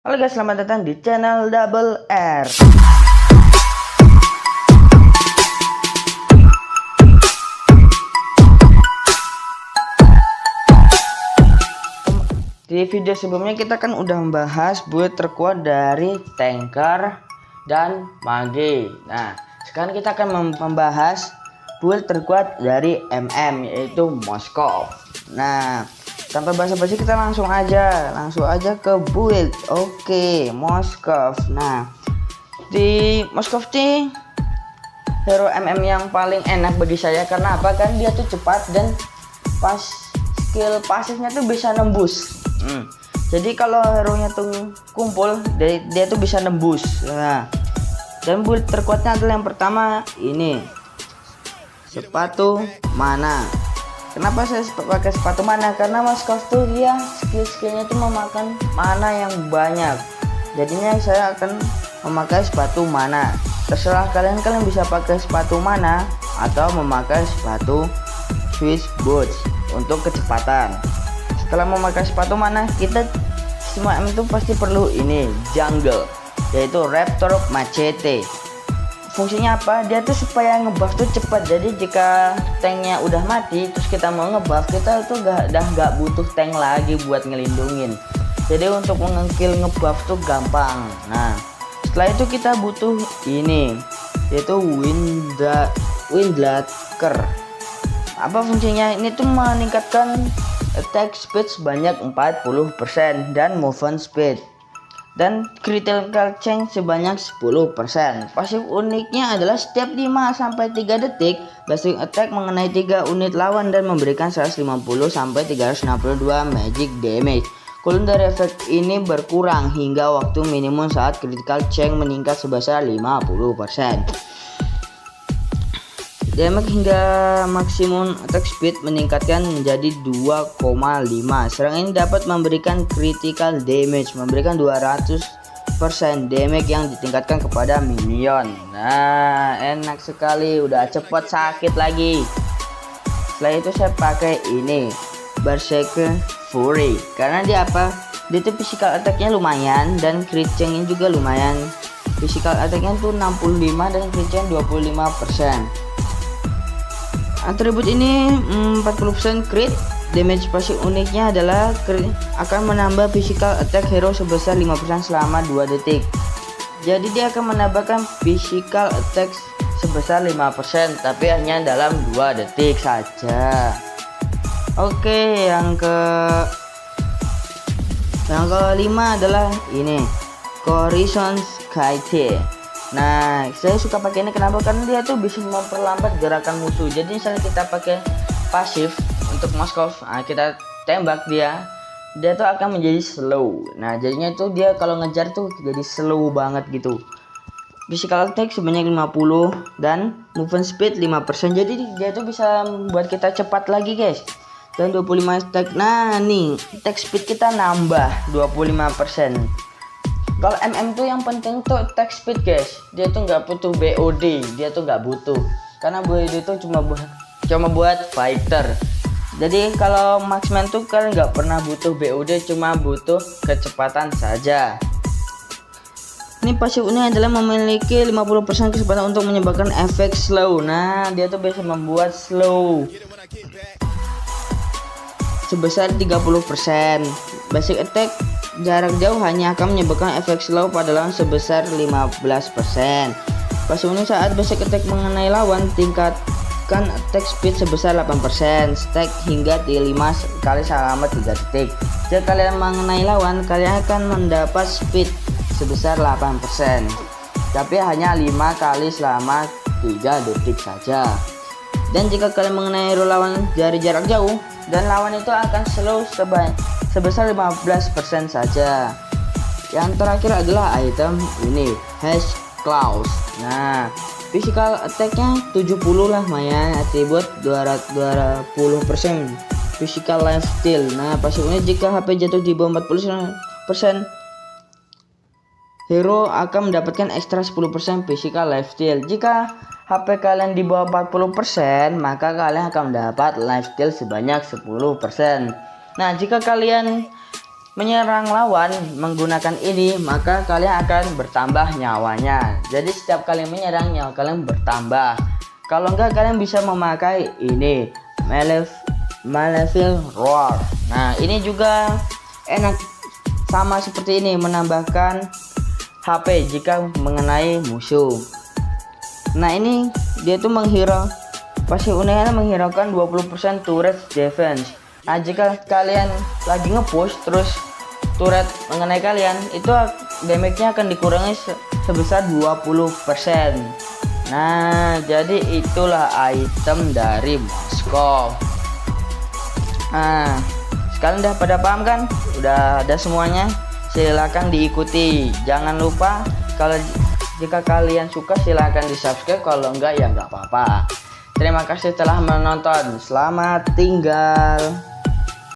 Halo guys, selamat datang di channel Double R. Di video sebelumnya kita kan udah membahas build terkuat dari tanker dan mage. Nah, sekarang kita akan membahas build terkuat dari MM, yaitu Moskov. Nah, tanpa basa-basi kita langsung aja ke build. Oke, Moskov. Nah, di Moskov nih hero MM yang paling enak bagi saya karena apa? Kan dia tuh cepat dan pas skill pasifnya tuh bisa nembus. Jadi kalau hero nya tuh kumpul, dia tuh bisa nembus. Nah, dan build terkuatnya adalah yang pertama ini, sepatu mana. Kenapa saya pakai sepatu mana? Karena Moskov tuh dia skillnya tuh memakan mana yang banyak. Jadinya saya akan memakai sepatu mana. Terserah kalian bisa pakai sepatu mana atau memakai sepatu Swiss boots untuk kecepatan. Setelah memakai sepatu mana, kita semua itu pasti perlu ini jungle, yaitu Raptor Machete. Fungsinya apa? Dia tuh supaya ngebuff tuh cepat. Jadi jika tanknya udah mati terus kita mau ngebuff, kita tuh gak butuh tank lagi buat ngelindungin. Jadi untuk mengekill ngebuff tuh gampang. Nah, setelah itu kita butuh ini, yaitu Windlaker. Apa fungsinya? Ini tuh meningkatkan attack speed sebanyak 40% dan movement speed dan critical chance sebanyak 10%. Pasif uniknya adalah setiap 5-3 detik basic attack mengenai 3 unit lawan dan memberikan 150-362 magic damage. Cooldown dari efek ini berkurang hingga waktu minimum saat critical chance meningkat sebesar 50%. Damage hingga maksimum attack speed meningkatkan menjadi 2,5. Serangan ini dapat memberikan critical damage, memberikan 200% damage yang ditingkatkan kepada minion. Nah, enak sekali, udah cepet sakit lagi. Setelah itu saya pakai ini, Berserker Fury. Karena dia apa? Dia tuh physical attack-nya lumayan dan crit chance-nya juga lumayan. Physical attack-nya tuh 65 dan crit chance 25%. Atribut ini 40% crit damage. Pasif uniknya adalah akan menambah physical attack hero sebesar 5% selama 2 detik. Jadi dia akan menambahkan physical attack sebesar 5% tapi hanya dalam 2 detik saja. Oke, yang kelima adalah ini, Corazon Kite. Nah, saya suka pakai ini kenapa? Karena dia tuh bisa memperlambat gerakan musuh. Jadi misalnya kita pakai pasif untuk Moskov, kita tembak dia tuh akan menjadi slow. Nah, jadinya itu dia kalau ngejar tuh jadi slow banget gitu. Physical attack sebanyak 50 dan movement speed 5%. Jadi dia tuh bisa membuat kita cepat lagi, guys. Dan 25 attack. Nah, nih, attack speed kita nambah 25%. Kalau MM tuh yang penting tuh attack speed, guys. Dia tuh nggak butuh BOD, dia tuh nggak butuh. Karena BOD tuh cuma buat fighter. Jadi kalau marksman tuh kan nggak pernah butuh BOD, cuma butuh kecepatan saja. Ini pasifnya adalah memiliki 50% kesempatan untuk menyebabkan efek slow. Nah, dia tuh bisa membuat slow sebesar 30%. Basic attack jarak jauh hanya akan menyebabkan efek slow pada lawan sebesar 15%. Pasifnya saat basic attack mengenai lawan, tingkatkan attack speed sebesar 8%, stack hingga 5 kali selama 3 detik. Jika kalian mengenai lawan, kalian akan mendapat speed sebesar 8%, tapi hanya 5 kali selama 3 detik saja. Dan jika kalian mengenai lawan dari jarak jauh, dan lawan itu akan slow sebesar 15% saja. Yang terakhir adalah item ini, Hash Claws. Nah, physical attack-nya 70 lah, lumayan. Atribut 220%. Physical lifesteal. Nah, pasifnya jika HP jatuh di bawah 40%, hero akan mendapatkan ekstra 10% physical lifesteal. Jika HP kalian di bawah 40%, maka kalian akan mendapat lifesteal sebanyak 10%. Nah, jika kalian menyerang lawan menggunakan ini, maka kalian akan bertambah nyawanya. Jadi setiap kali menyerang, nyawa kalian bertambah. Kalau enggak, kalian bisa memakai ini Malefic Roar. Nah, ini juga enak, sama seperti ini, menambahkan HP jika mengenai musuh. Nah, ini dia tuh pasif uniknya menghiraukan 20% turret defense. Nah, jika kalian lagi nge-push terus turret mengenai kalian, itu damage-nya akan dikurangi sebesar 20%. Nah, jadi itulah item dari Moskov. Nah, sekarang udah pada paham kan? Udah ada semuanya. Silahkan diikuti. Jangan lupa kalau jika kalian suka silahkan di-subscribe, kalau enggak ya enggak apa-apa. Terima kasih telah menonton. Selamat tinggal.